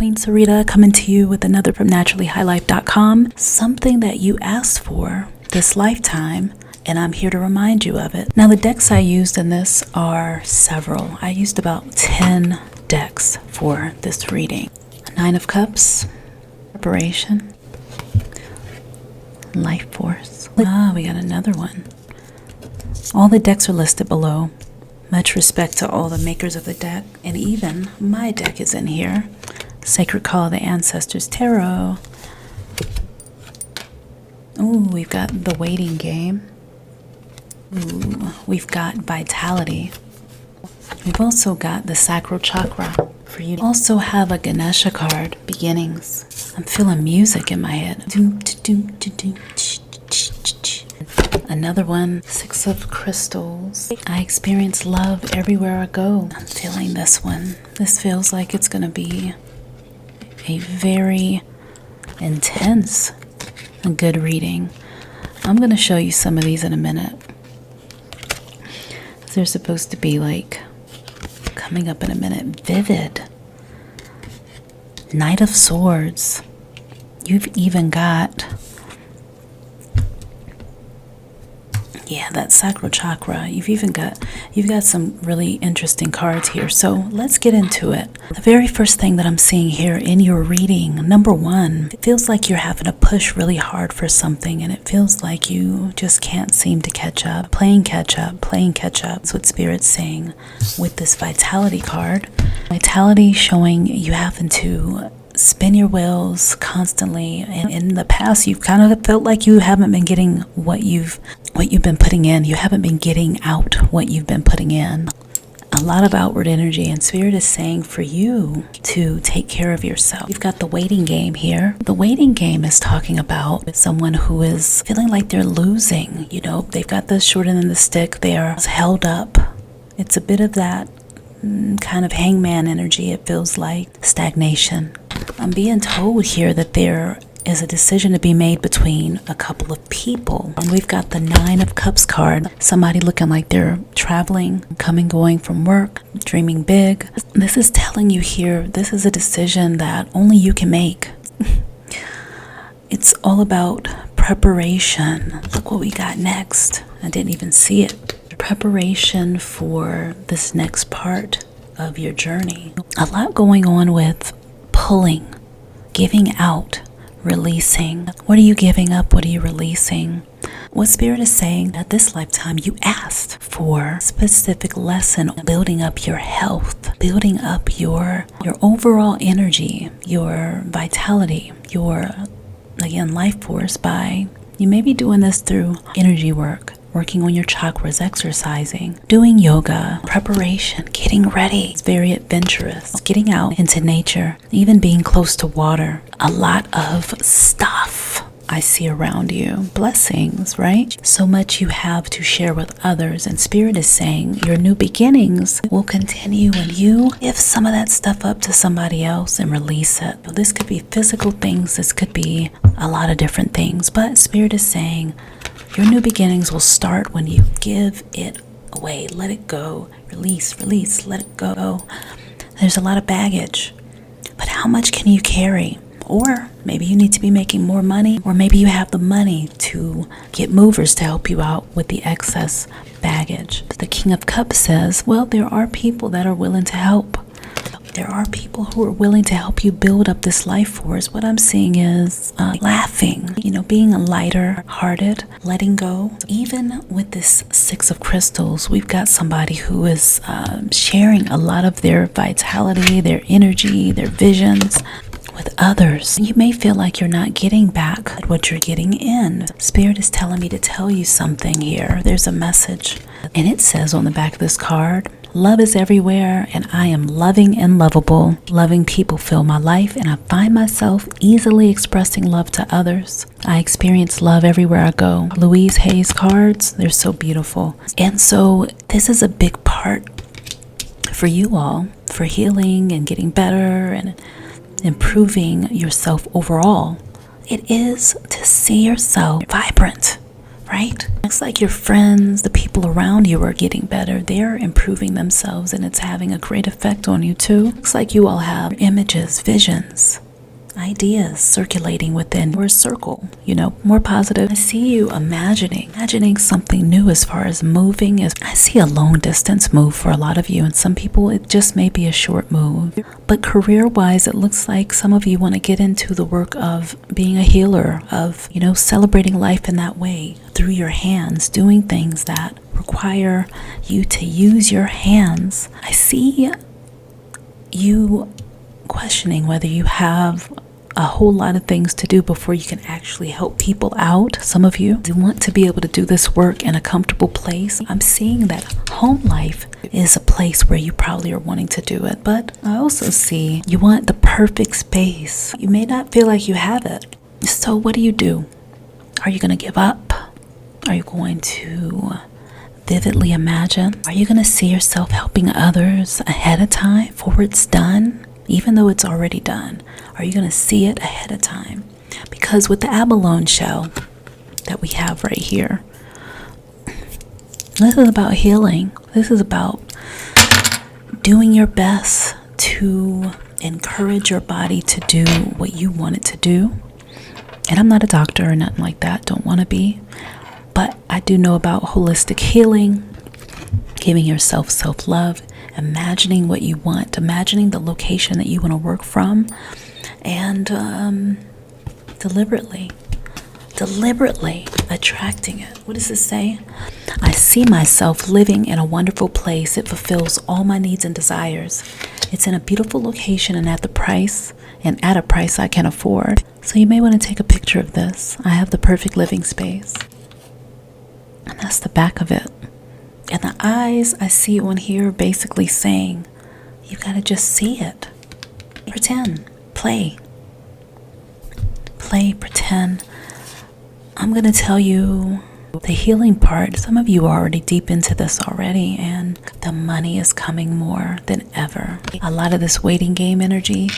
Queen Sarita coming to you with another from naturallyhighlife.com. Something that you asked for this lifetime, and I'm here to remind you of it. Now, the decks I used in this are several. I used about 10 decks for this reading. Nine of Cups, Preparation, Life Force. We got another one. All the decks are listed below. Much respect to all the makers of the deck, and even my deck is in here. Sacred Call of the Ancestors Tarot. Ooh, we've got the Waiting Game. Ooh, we've got Vitality. We've also got the Sacral Chakra. For you also have a Ganesha card, Beginnings. I'm feeling music in my head. Another one, Six of Crystals. I experience love everywhere I go. I'm feeling this one. This feels like it's going to be a very intense and good reading. I'm going to show you some of these in a minute. They're supposed to be like coming up in a minute. Vivid. Knight of Swords. You've even got, that sacral chakra. You've got some really interesting cards here. So let's get into it. The very first thing that I'm seeing here in your reading, number one, it feels like you're having to push really hard for something, and it feels like you just can't seem to catch up. Playing catch up. That's what Spirit's saying with this Vitality card. Vitality showing you having to spin your wheels constantly, and in the past you've kind of felt like you haven't been getting what you've been putting in. You haven't been getting out what you've been putting in. A lot of outward energy, and Spirit is saying for you to take care of yourself. You've got the Waiting Game here. The Waiting Game is talking about someone who is feeling like they're losing. They've got the short end of the stick. They're held up. It's a bit of that kind of hangman energy. It feels like stagnation. I'm being told here that there is a decision to be made between a couple of people. And we've got the Nine of Cups card. Somebody looking like they're traveling, coming, going from work, dreaming big. This is telling you here, this is a decision that only you can make. It's all about preparation. Look what we got next. I didn't even see it. Preparation for this next part of your journey. A lot going on with pulling, giving out, releasing. What are you giving up? What are you releasing? What Spirit is saying that this lifetime you asked for a specific lesson, building up your health, building up your overall energy, your vitality, your, again, life force by, you may be doing this through energy work, working on your chakras, exercising, doing yoga, preparation, getting ready. It's very adventurous. Getting out into nature, even being close to water. A lot of stuff I see around you. Blessings, right? So much you have to share with others, and Spirit is saying your new beginnings will continue when you give some of that stuff up to somebody else and release it. This could be physical things. This could be a lot of different things, but Spirit is saying your new beginnings will start when you give it away. Let it go. Release, let it go. There's a lot of baggage, but how much can you carry? Or maybe you need to be making more money, or maybe you have the money to get movers to help you out with the excess baggage. The King of Cups says, well, there are people that are willing to help. There are people who are willing to help you build up this life force. What I'm seeing is laughing, being lighter hearted, letting go. Even with this Six of Crystals, we've got somebody who is sharing a lot of their vitality, their energy, their visions with others. You may feel like you're not getting back what you're getting in. Spirit is telling me to tell you something here. There's a message, and it says on the back of this card, love is everywhere, and I am loving and lovable. Loving people fill my life, and I find myself easily expressing love to others. I experience love everywhere I go. Louise Hay's cards, they're so beautiful. And so this is a big part for you all, for healing and getting better and improving yourself overall. It is to see yourself vibrant, right? Looks like your friends, the people around you are getting better. They're improving themselves and it's having a great effect on you too. Looks like you all have images, visions, ideas circulating within your circle, more positive. I see you imagining something new as far as moving. I see a long distance move for a lot of you, and some people it just may be a short move. But career-wise, it looks like some of you want to get into the work of being a healer, of, celebrating life in that way, through your hands, doing things that require you to use your hands. I see you questioning whether you have a whole lot of things to do before you can actually help people out. Some of you want to be able to do this work in a comfortable place. I'm seeing that home life is a place where you probably are wanting to do it, but I also see you want the perfect space. You may not feel like you have it. So what do? Are you going to give up? Are you going to vividly imagine? Are you going to see yourself helping others ahead of time before it's done? Even though it's already done, are you going to see it ahead of time? Because with the abalone shell that we have right here, this is about healing. This is about doing your best to encourage your body to do what you want it to do. And I'm not a doctor or nothing like that. Don't want to be. But I do know about holistic healing, giving yourself self-love, imagining what you want, imagining the location that you want to work from, and deliberately attracting it. What does this say? I see myself living in a wonderful place. It fulfills all my needs and desires. It's in a beautiful location and at a price I can afford. So you may want to take a picture of this. I have the perfect living space. And that's the back of it. And the eyes, I see on here basically saying, you gotta just see it. Pretend. Play, pretend. I'm gonna tell you the healing part. Some of you are already deep into this already, and the money is coming more than ever. A lot of this waiting game energy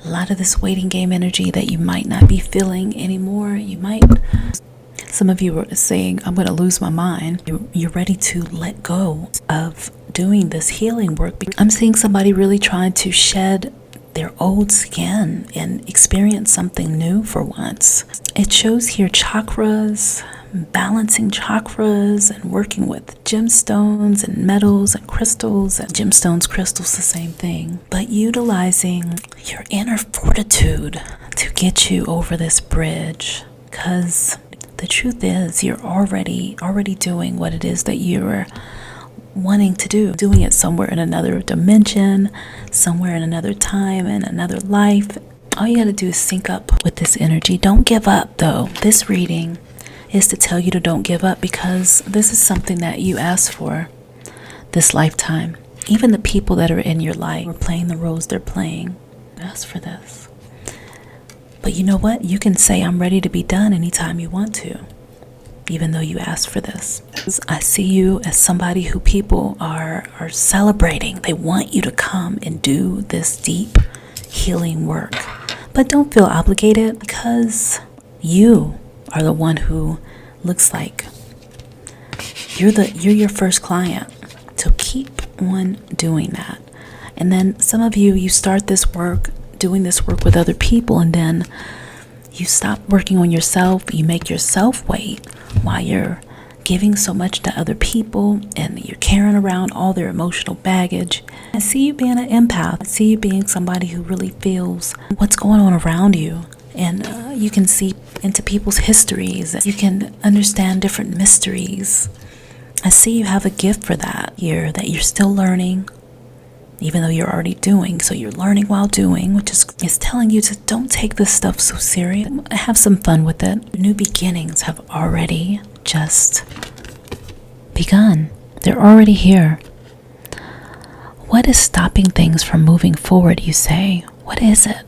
that you might not be feeling anymore. Some of you are saying, I'm going to lose my mind. You're ready to let go of doing this healing work. I'm seeing somebody really trying to shed their old skin and experience something new for once. It shows here chakras, balancing chakras and working with gemstones and metals and crystals. And gemstones, crystals, the same thing. But utilizing your inner fortitude to get you over this bridge. Because the truth is, you're already doing what it is that you're wanting to do. Doing it somewhere in another dimension, somewhere in another time, in another life. All you got to do is sync up with this energy. Don't give up, though. This reading is to tell you to don't give up, because this is something that you asked for this lifetime. Even the people that are in your life are playing the roles they're playing. Ask for this. But you know what? You can say, I'm ready to be done anytime you want to, even though you asked for this. I see you as somebody who people are celebrating. They want you to come and do this deep healing work. But don't feel obligated, because you are the one who looks like you're your first client. So keep on doing that. And then some of you start this work, doing this work with other people, and then you stop working on yourself. You make yourself wait while you're giving so much to other people, and you're carrying around all their emotional baggage. I see you being an empath. I see you being somebody who really feels what's going on around you, and you can see into people's histories. You can understand different mysteries. I see you have a gift for that here, that you're still learning, even though you're already doing. So you're learning while doing, which is telling you to don't take this stuff so serious. Have some fun with it. New beginnings have already just begun. They're already here. What is stopping things from moving forward, you say? What is it?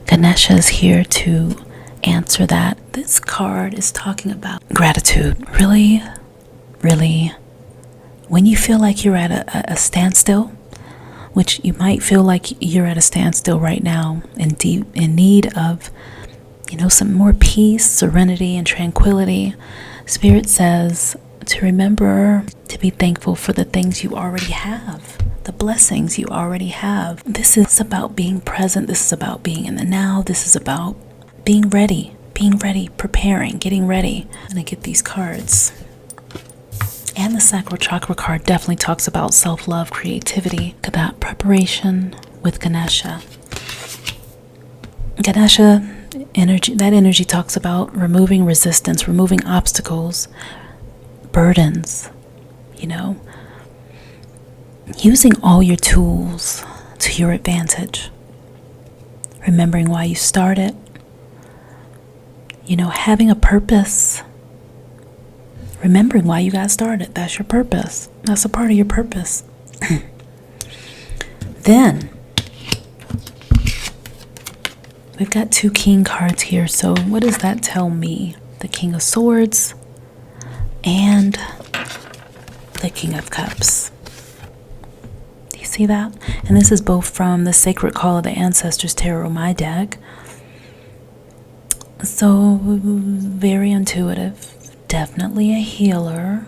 Ganesha is here to answer that. This card is talking about gratitude. Really, when you feel like you're at a standstill, which you might feel like you're at a standstill right now, in need of, some more peace, serenity, and tranquility. Spirit says to remember to be thankful for the things you already have, the blessings you already have. This is about being present. This is about being in the now. This is about being ready, preparing, getting ready. I'm going to get these cards. And the sacral chakra card definitely talks about self-love, creativity. Look at that, preparation with Ganesha. Ganesha energy, that energy talks about removing resistance, removing obstacles, burdens, using all your tools to your advantage, remembering why you started, having a purpose, remembering why you got started. That's your purpose. That's a part of your purpose. Then we've got 2 king cards here. So what does that tell me? The King of Swords and the King of Cups. Do you see that? And this is both from the Sacred Call of the Ancestors Tarot, my deck. So very intuitive. Definitely a healer.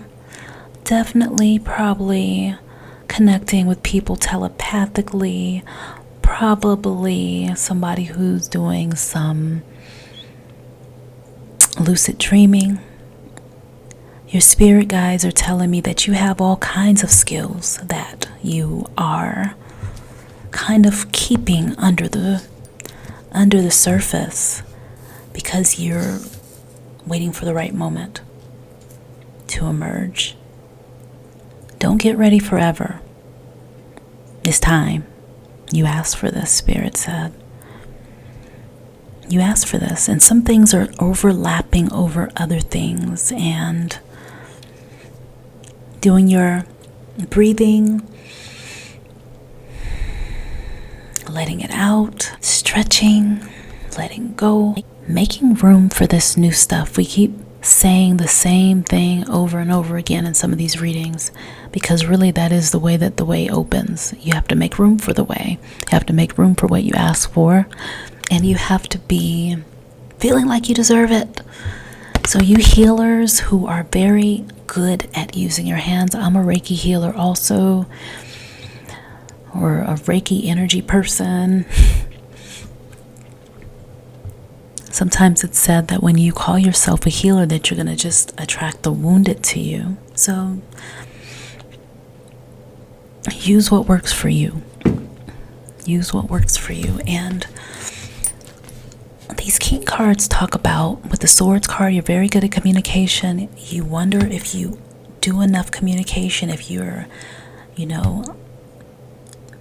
Definitely probably connecting with people telepathically. Probably somebody who's doing some lucid dreaming. Your spirit guides are telling me that you have all kinds of skills that you are kind of keeping under the surface because you're waiting for the right moment to emerge. Don't get ready forever. It's time. You asked for this, Spirit said. You asked for this, and some things are overlapping over other things, and doing your breathing, letting it out, stretching, letting go, making room for this new stuff. We keep saying the same thing over and over again in some of these readings because really that is the way that the way opens. You have to make room for the way. You have to make room for what you ask for, and you have to be feeling like you deserve it. So you healers who are very good at using your hands, I'm a Reiki healer also, or a Reiki energy person. Sometimes it's said that when you call yourself a healer that you're going to just attract the wounded to you. So use what works for you. Use what works for you. And these king cards talk about, with the swords card, you're very good at communication. You wonder if you do enough communication, if you're,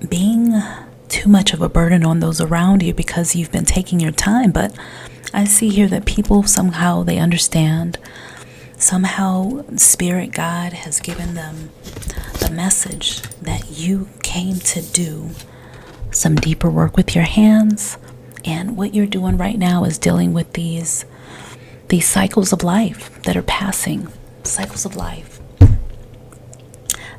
being too much of a burden on those around you because you've been taking your time. But I see here that people somehow they understand. Somehow Spirit God has given them the message that you came to do some deeper work with your hands. And what you're doing right now is dealing with these cycles of life that are passing. Cycles of life.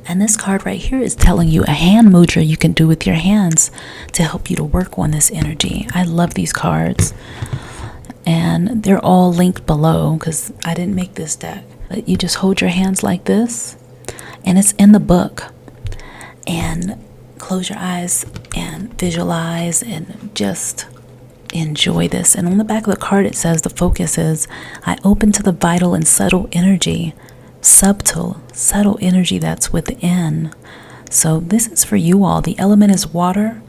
And this card right here is telling you a hand mudra you can do with your hands to help you to work on this energy. I love these cards. And they're all linked below because I didn't make this deck. But you just hold your hands like this. And it's in the book. And close your eyes and visualize and just enjoy this. And on the back of the card it says the focus is, I open to the vital and subtle energy. Subtle energy that's within. So this is for you all. The element is water.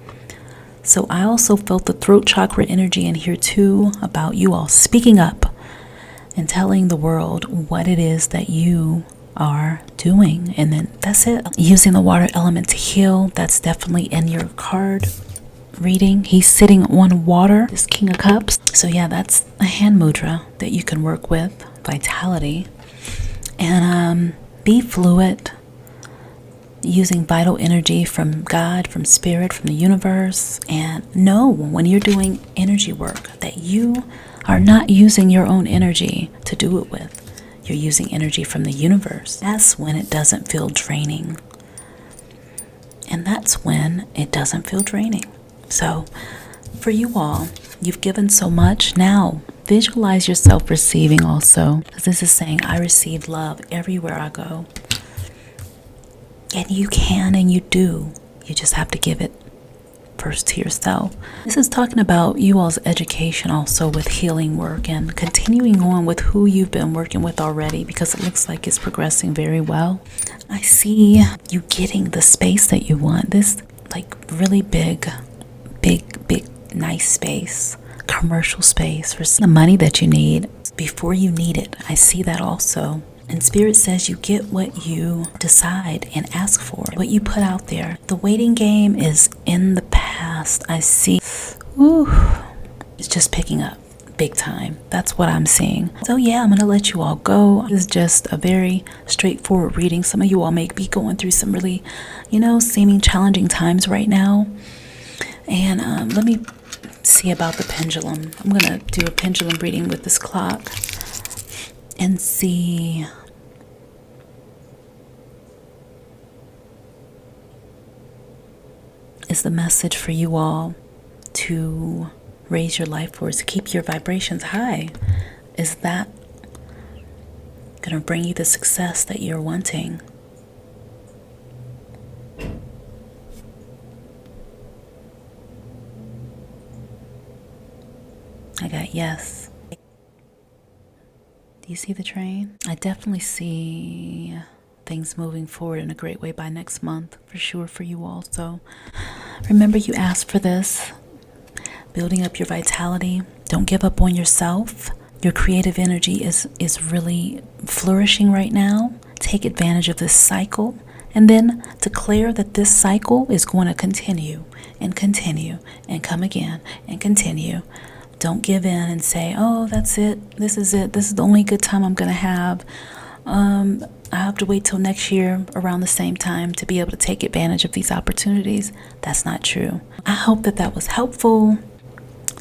So I also felt the throat chakra energy in here too, about you all speaking up and telling the world what it is that you are doing. And then that's it. Using the water element to heal, that's definitely in your card reading. He's sitting on water, this King of Cups. So yeah, that's a hand mudra that you can work with, vitality. And be fluid, using vital energy from God, from Spirit, from the universe. And know when you're doing energy work that you are not using your own energy to do it with. You're using energy from the universe. That's when it doesn't feel draining. And that's when it doesn't feel draining. So for you all, you've given so much. Now Visualize yourself receiving also, because this is saying, I receive love everywhere I go. And you can and you do. You just have to give it first to yourself. This is talking about you all's education also with healing work and continuing on with who you've been working with already, because it looks like it's progressing very well. I see you getting the space that you want. This like really big, nice space, commercial space for the money that you need before you need it. I see that also. And Spirit says you get what you decide and ask for, what you put out there. The waiting game is in the past. I see. Ooh, it's just picking up big time. That's what I'm seeing. So yeah, I'm going to let you all go. This is just a very straightforward reading. Some of you all may be going through some really, seeming challenging times right now. And let me see about the pendulum. I'm going to do a pendulum reading with this clock and see. Is the message for you all to raise your life force, keep your vibrations high? Is that going to bring you the success that you're wanting? I got yes. Do you see the train? I definitely see things moving forward in a great way by next month, for sure, for you all. So remember, you asked for this. Building up your vitality. Don't give up on yourself. Your creative energy is really flourishing right now. Take advantage of this cycle, and then declare that this cycle is going to continue and continue and come again and continue. Don't give in and say, oh, that's it. This is it. This is the only good time I'm going to have. I have to wait till next year around the same time to be able to take advantage of these opportunities. That's not true. I hope that was helpful.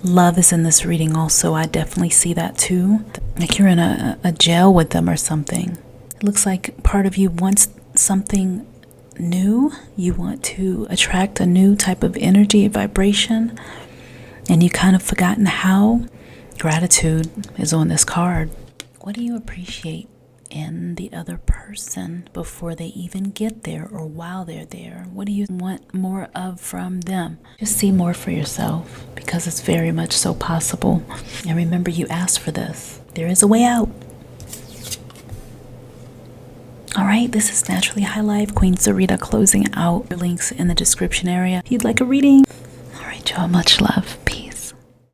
Love is in this reading also. I definitely see that too. Like you're in a jail with them or something. It looks like part of you wants something new. You want to attract a new type of energy, vibration, and you kind of forgotten how. Gratitude is on this card. What do you appreciate in the other person before they even get there or while they're there? What do you want more of from them? Just see more for yourself, because it's very much so possible. And remember, you asked for this. There is a way out. All right, this is Naturally High Life, Queen Sarita closing out. Links in the description area if you'd like a reading. All right, y'all, much love.